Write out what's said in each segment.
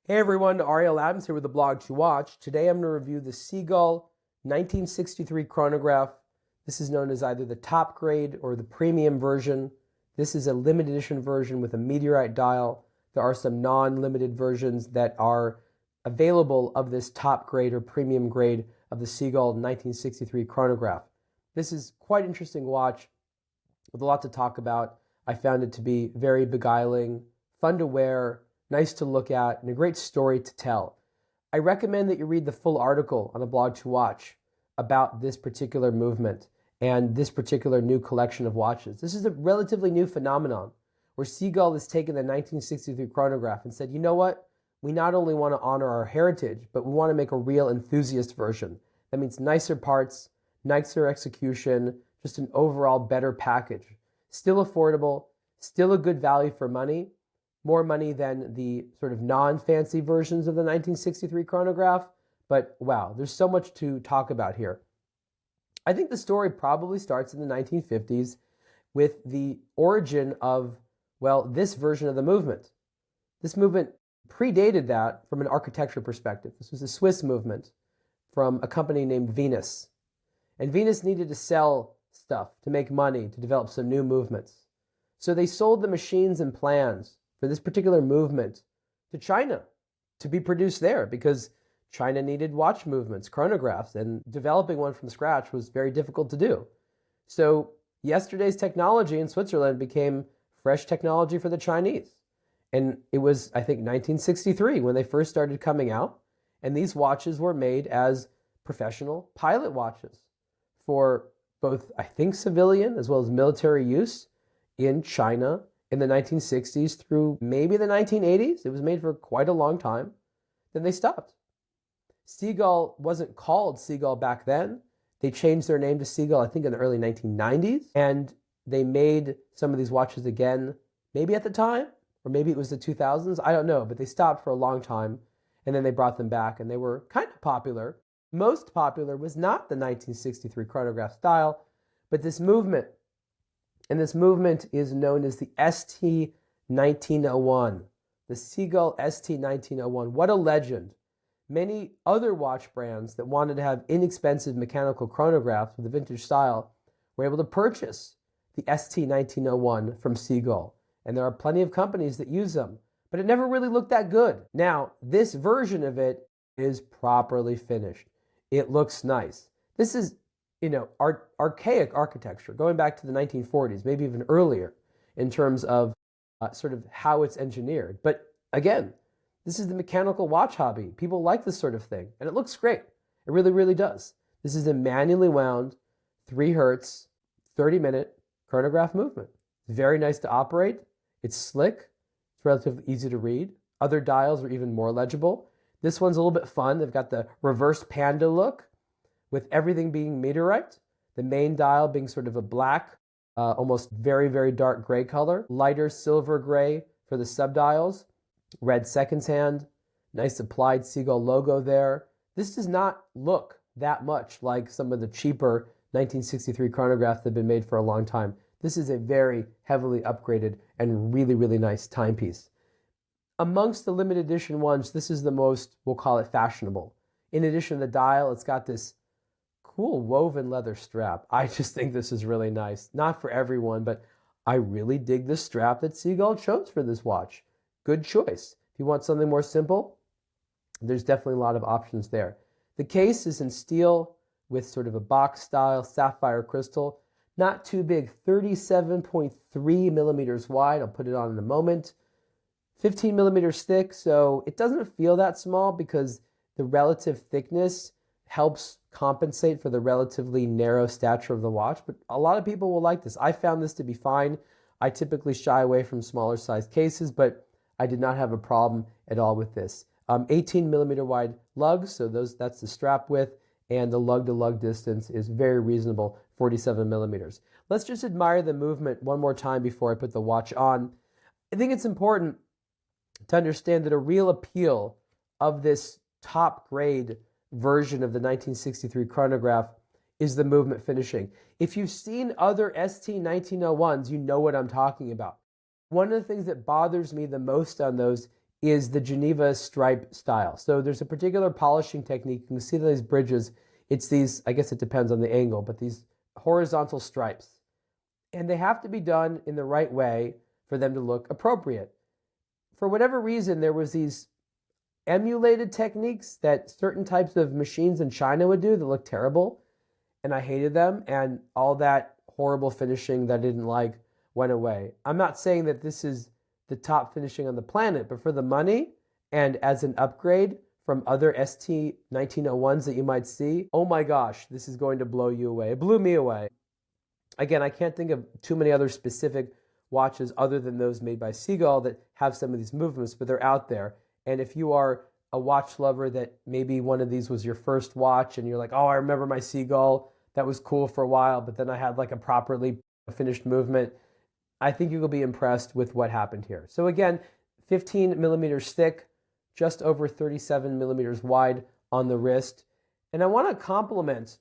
Hey everyone, Ariel Adams here with aBlogtoWatch. Today I'm going to review the Sea-Gull 1963 chronograph. This is known as either the top grade or the premium version. This is a limited edition version with a meteorite dial. There are some non-limited versions that are available of this top grade or premium grade of the Sea-Gull 1963 chronograph. This is quite an interesting watch with a lot to talk about. I found it to be very beguiling, fun to wear, nice to look at, and a great story to tell. I recommend that you read the full article on aBlogtoWatch about this particular movement and this particular new collection of watches. This is a relatively new phenomenon where Sea-Gull has taken the 1963 chronograph and said, you know what? We not only want to honor our heritage, but we want to make a real enthusiast version. That means nicer parts, nicer execution, just an overall better package. Still affordable, still a good value for money, more money than the sort of non-fancy versions of the 1963 chronograph, but wow, there's so much to talk about here. I think the story probably starts in the 1950s with the origin of, well, this version of the movement. This movement predated that from an architecture perspective. This was a Swiss movement from a company named Venus. And Venus needed to sell stuff to make money, to develop some new movements. So they sold the machines and plans for this particular movement to China to be produced there because China needed watch movements, chronographs, and developing one from scratch was very difficult to do. So yesterday's technology in Switzerland became fresh technology for the Chinese. And it was, I think, 1963 when they first started coming out. And these watches were made as professional pilot watches for both, I think, civilian as well as military use in China in the 1960s through maybe the 1980s. It was made for quite a long time. Then they stopped. Sea-Gull wasn't called Sea-Gull back then. They changed their name to Sea-Gull, I think, in the early 1990s. And they made some of these watches again, maybe at the time, or maybe it was the 2000s. I don't know, but they stopped for a long time. And then they brought them back, and they were kind of popular. Most popular was not the 1963 chronograph style, but this movement. And this movement is known as the ST1901, the Sea-Gull ST1901. What a legend. Many other watch brands that wanted to have inexpensive mechanical chronographs with a vintage style were able to purchase the ST1901 from Sea-Gull. And there are plenty of companies that use them, but it never really looked that good. Now, this version of it is properly finished. It looks nice. This is, archaic architecture, going back to the 1940s, maybe even earlier, in terms of sort of how it's engineered. But again, this is the mechanical watch hobby. People like this sort of thing, and it looks great. It really, really does. This is a manually wound, 3 Hertz, 30-minute chronograph movement. It's very nice to operate. It's slick. It's relatively easy to read. Other dials are even more legible. This one's a little bit fun. They've got the reverse Panda look, with everything being meteorite, the main dial being sort of a black, almost very, very dark gray color, lighter silver gray for the subdials, red seconds hand, nice applied Sea-Gull logo there. This does not look that much like some of the cheaper 1963 chronographs that have been made for a long time. This is a very heavily upgraded and really, really nice timepiece. Amongst the limited edition ones, this is the most, we'll call it, fashionable. In addition to the dial, it's got this cool woven leather strap. I just think this is really nice. Not for everyone, but I really dig the strap that Sea-Gull chose for this watch. Good choice. If you want something more simple, there's definitely a lot of options there. The case is in steel with sort of a box style sapphire crystal. Not too big, 37.3 millimeters wide. I'll put it on in a moment. 15 millimeters thick, so it doesn't feel that small because the relative thickness helps compensate for the relatively narrow stature of the watch, but a lot of people will like this. I found this to be fine. I typically shy away from smaller sized cases, but I did not have a problem at all with this. 18 millimeter wide lugs, so that's the strap width, and the lug to lug distance is very reasonable, 47 millimeters. Let's just admire the movement one more time before I put the watch on. I think it's important to understand that a real appeal of this top grade version of the 1963 chronograph is the movement finishing. If you've seen other ST1901s, you know what I'm talking about. One of the things that bothers me the most on those is the Geneva stripe style. So there's a particular polishing technique. You can see these bridges. It's these, I guess it depends on the angle, but these horizontal stripes. And they have to be done in the right way for them to look appropriate. For whatever reason, there was these emulated techniques that certain types of machines in China would do that looked terrible, and I hated them, and all that horrible finishing that I didn't like went away. I'm not saying that this is the top finishing on the planet, but for the money and as an upgrade from other ST1901s that you might see, oh my gosh, this is going to blow you away. It blew me away. Again, I can't think of too many other specific watches other than those made by Sea-Gull that have some of these movements, but they're out there. And if you are a watch lover that maybe one of these was your first watch and you're like, oh, I remember my Sea-Gull, that was cool for a while, but then I had like a properly finished movement, I think you will be impressed with what happened here. So again, 15 millimeters thick, just over 37 millimeters wide on the wrist. And I want to compliment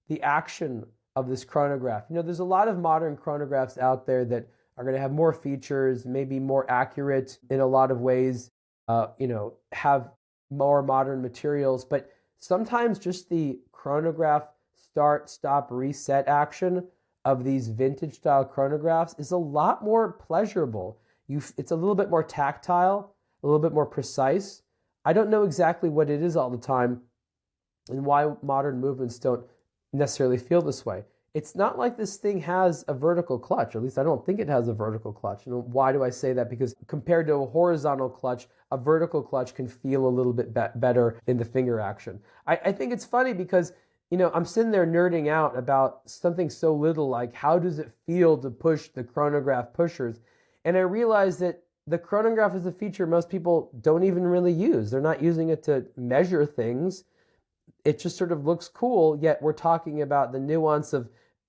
the action of this chronograph. You know, there's a lot of modern chronographs out there that are going to have more features, maybe more accurate in a lot of ways, have more modern materials, but sometimes just the chronograph start, stop, reset action of these vintage style chronographs is a lot more pleasurable. It's a little bit more tactile, a little bit more precise. I don't know exactly what it is all the time and why modern movements don't necessarily feel this way. It's not like this thing has a vertical clutch. At least I don't think it has a vertical clutch. And why do I say that? Because compared to a horizontal clutch, a vertical clutch can feel a little bit better in the finger action. I think it's funny because, you know, I'm sitting there nerding out about something so little like how does it feel to push the chronograph pushers? And I realized that the chronograph is a feature most people don't even really use. They're not using it to measure things. It just sort of looks cool, yet we're talking about the nuance of,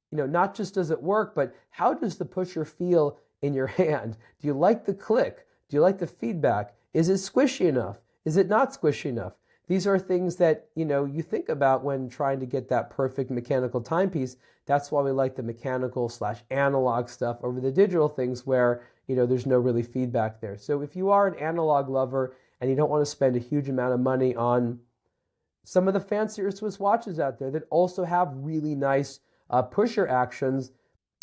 you know, not just does it work, but how does the pusher feel in your hand? Do you like the click? Do you like the feedback? Is it squishy enough? Is it not squishy enough? These are things that, you know, you think about when trying to get that perfect mechanical timepiece. That's why we like the mechanical/analog stuff over the digital things where, you know, there's no really feedback there. So if you are an analog lover and you don't want to spend a huge amount of money on some of the fancier Swiss watches out there that also have really nice pusher actions,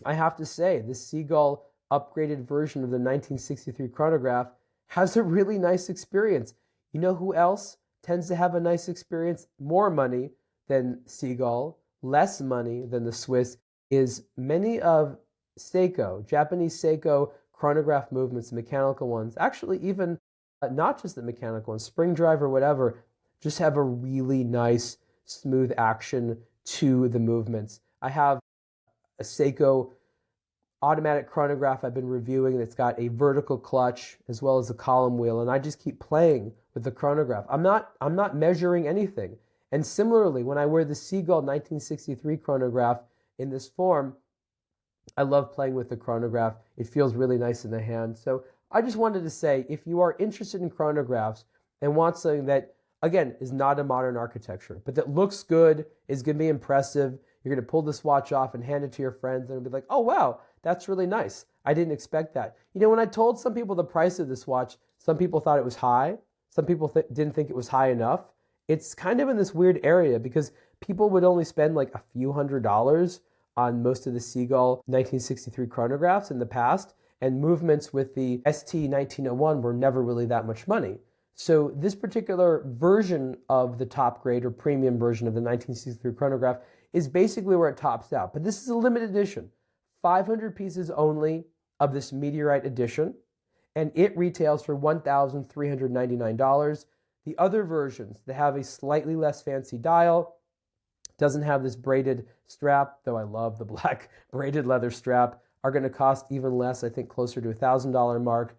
I have to say the Sea-Gull upgraded version of the 1963 chronograph has a really nice experience. You know who else tends to have a nice experience? More money than Sea-Gull, less money than the Swiss, is many of Seiko, Japanese Seiko chronograph movements, mechanical ones, actually even not just the mechanical ones, spring drive or whatever, just have a really nice smooth action to the movements. I have a Seiko automatic chronograph I've been reviewing that's got a vertical clutch as well as a column wheel, and I just keep playing with the chronograph. I'm not measuring anything. And similarly, when I wear the Sea-Gull 1963 chronograph in this form, I love playing with the chronograph. It feels really nice in the hand. So I just wanted to say, if you are interested in chronographs and want something that, again, is not a modern architecture, but that looks good, is going to be impressive, you're going to pull this watch off and hand it to your friends, and they'll be like, oh, wow, that's really nice. I didn't expect that. You know, when I told some people the price of this watch, some people thought it was high. Some people didn't think it was high enough. It's kind of in this weird area because people would only spend like a few $100s on most of the Sea-Gull 1963 chronographs in the past, and movements with the ST1901 were never really that much money. So this particular version of the top grade or premium version of the 1963 chronograph is basically where it tops out. But this is a limited edition, 500 pieces only of this Meteorite edition, and it retails for $1,399. The other versions that have a slightly less fancy dial, doesn't have this braided strap, though I love the black braided leather strap, are going to cost even less, I think closer to $1,000 mark.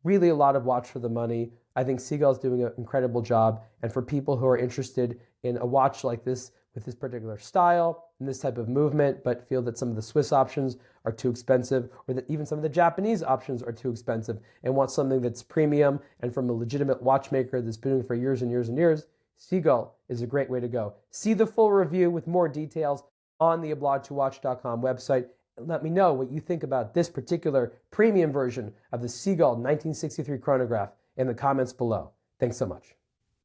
Really a lot of watch for the money. I think Sea-Gull is doing an incredible job. And for people who are interested in a watch like this with this particular style and this type of movement, but feel that some of the Swiss options are too expensive, or that even some of the Japanese options are too expensive, and want something that's premium and from a legitimate watchmaker that's been doing it for years and years and years, Sea-Gull is a great way to go. See the full review with more details on the aBlogtoWatch.com website. And let me know what you think about this particular premium version of the Sea-Gull 1963 chronograph. in the comments below. Thanks so much.